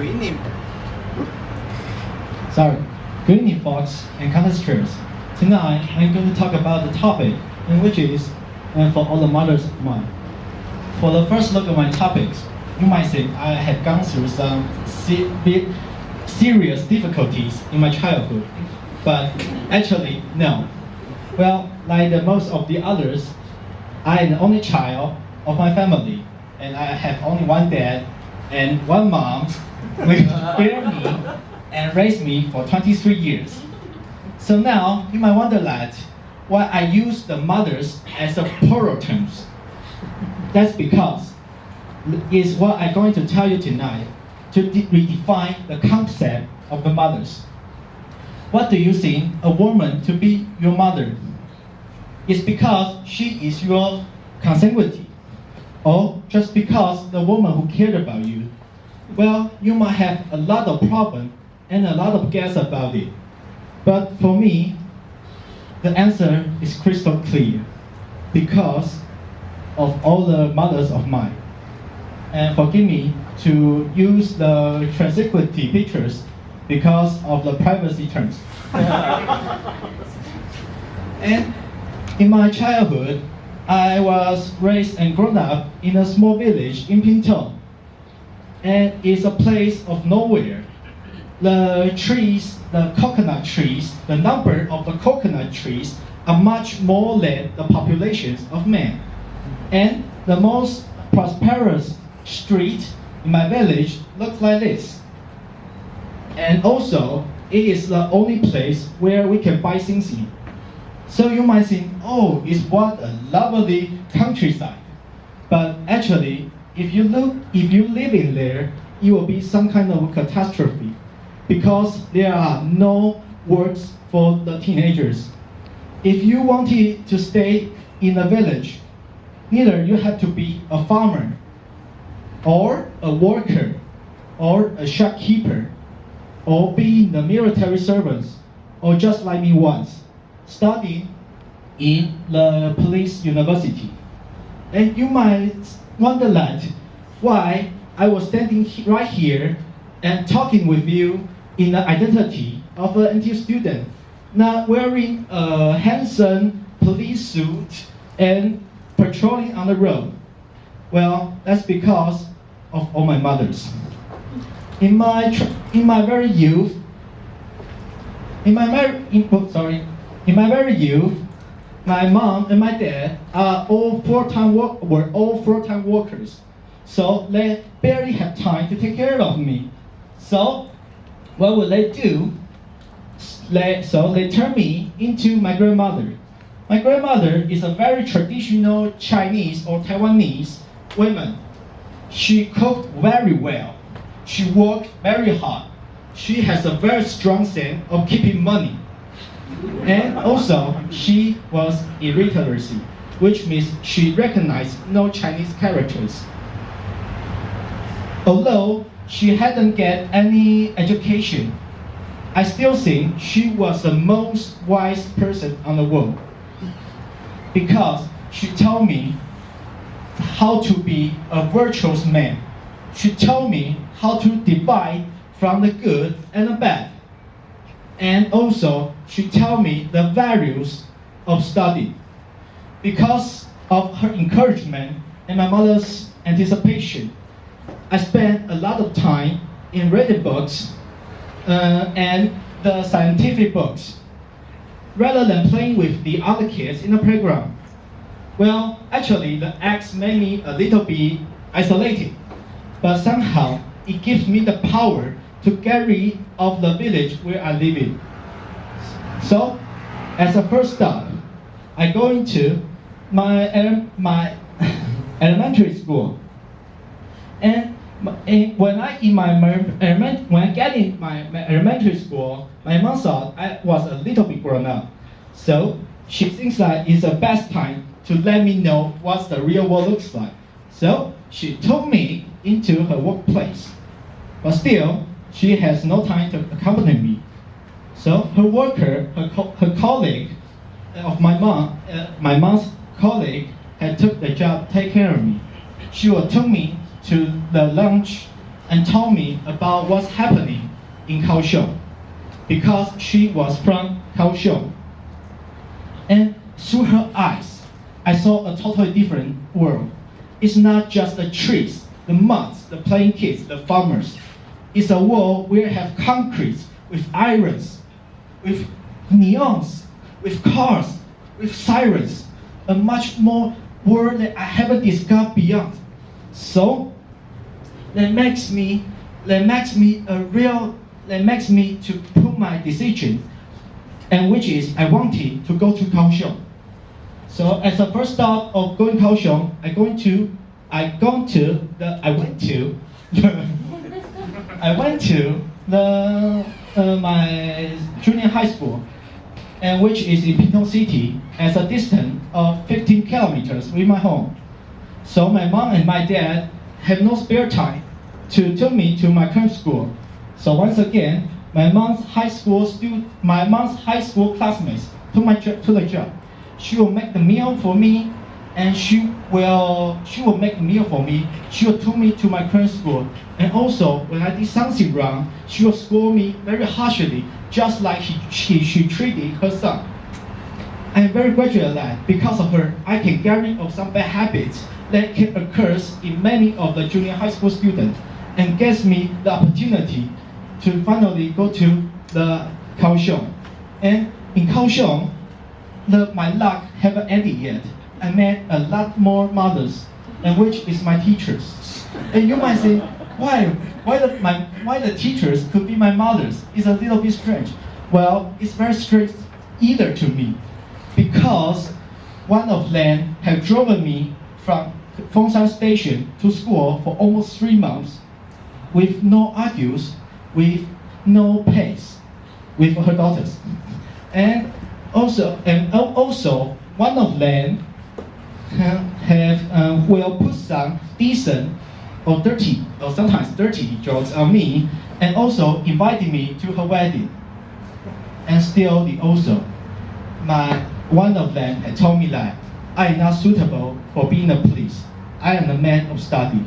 Good evening. Sorry. Good evening, folks and contestants. Tonight, I'm going to talk about the topic, and which is for all the mothers of mine. For the first look at my topics, you might think I had gone through some serious difficulties in my childhood, but actually, no. Well, like the most of the others, I am the only child of my family, and I have only one dad and one mom, which bear me and raised me for 23 years. So now, you might wonder that why I use the mothers as a plural terms. That's because is what I'm going to tell you tonight to redefine the concept of the mothers. What do you think a woman to be your mother? It's because she is your consanguinity, or just because the woman who cared about you? Well, you might have a lot of problem and a lot of guess about it. But for me, the answer is crystal clear, because of all the mothers of mine. And forgive me to use the transiquity pictures because of the privacy terms. And in my childhood, I was raised and grown up in a small village in Pinto. And it's a place of nowhere. The trees, the coconut trees, the number of the coconut trees are much more than the populations of men. And the most prosperous street in my village looks like this. And also, it is the only place where we can buy things in. So you might think, oh, it's what a lovely countryside. But actually, if you live in there, it will be some kind of catastrophe, because there are no works for the teenagers. If you wanted to stay in a village, either you have to be a farmer, or a worker, or a shopkeeper, or be in the military service, or just like me once, studying in the police university. And you might wonder that why I was standing right here and talking with you in the identity of an NTU student, not wearing a handsome police suit and patrolling on the road. Well, that's because of all my mothers. In my very youth, my mom and my dad are all were all full-time workers, so they barely have time to take care of me. So what would they do? They turn me into my grandmother. My grandmother is a very traditional Chinese or Taiwanese woman. She cooked very well. She worked very hard. She has a very strong sense of keeping money. And also, she was illiteracy, which means she recognized no Chinese characters. Although she hadn't get any education, I still think she was the most wise person on the world, because she told me how to be a virtuous man. She told me how to divide from the good and the bad. And also, she told me the values of study. Because of her encouragement and my mother's anticipation, I spent a lot of time in reading books and the scientific books, rather than playing with the other kids in the playground. Well, actually, the acts made me a little bit isolated, but somehow it gives me the power to get rid of the village where I live in. So, as a first step, I go into my elementary school, and when I get in my elementary school, my mom thought I was a little bit grown up, so she thinks that it's the best time to let me know what the real world looks like. So she took me into her workplace, but still she has no time to accompany me. So her colleague of my mom's colleague had took the job to take care of me. She would take me to the lunch and told me about what's happening in Kaohsiung, because she was from Kaohsiung. And through her eyes, I saw a totally different world. It's not just the trees, the muds, the playing kids, the farmers. It's a world where you have concrete, with irons, with neons, with cars, with sirens, a much more world that I haven't discovered beyond. So that makes me to put my decision, and which is I wanted to go to Kaohsiung. So as the first stop of going Kaohsiung, I went to my junior high school, and which is in Pingtung City, as a distance of 15 kilometers with my home. So my mom and my dad have no spare time to take me to my current school. So once again, my mom's high school classmates to the job. She will make the meal for me, and she will make the meal for me. She will take me to my current school, and also when I did something wrong, she will scold me very harshly, just like she treated her son. I am very grateful that because of her, I can get rid of some bad habits that can occur in many of the junior high school students, and gives me the opportunity to finally go to the Kaohsiung. And in Kaohsiung, my luck haven't ended yet. I met a lot more mothers, and which is my teachers. And you might say, why the teachers could be my mothers? It's a little bit strange. Well, it's very strange either to me, because one of them have driven me from Fengshan Station to school for almost 3 months, with no argues, with no pace, with her daughters. And also one of them will put some decent or dirty or sometimes dirty jokes on me, and also invited me to her wedding. And still, one of them had told me that I am not suitable for being a police. I am a man of study.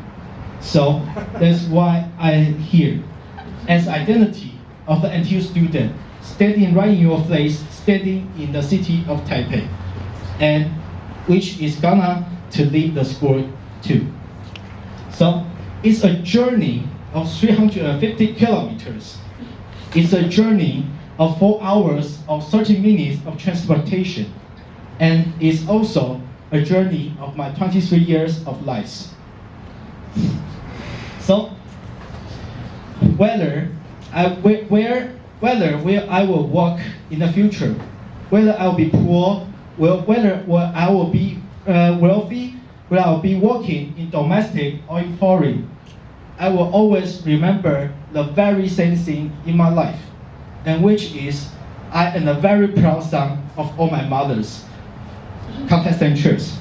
So that's why I am here, as identity of the NTU student, standing right in your place, standing in the city of Taipei, and which is gonna to leave the school too. So it's a journey of 350 kilometers. It's a journey of 4 hours of 30 minutes of transportation, and it's also a journey of my 23 years of life. So whether where I will work in the future, whether I will be poor, whether I will be wealthy, whether I will be working in domestic or in foreign, I will always remember the very same thing in my life, and which is I am a very proud son of all my mothers. Contestant cheers.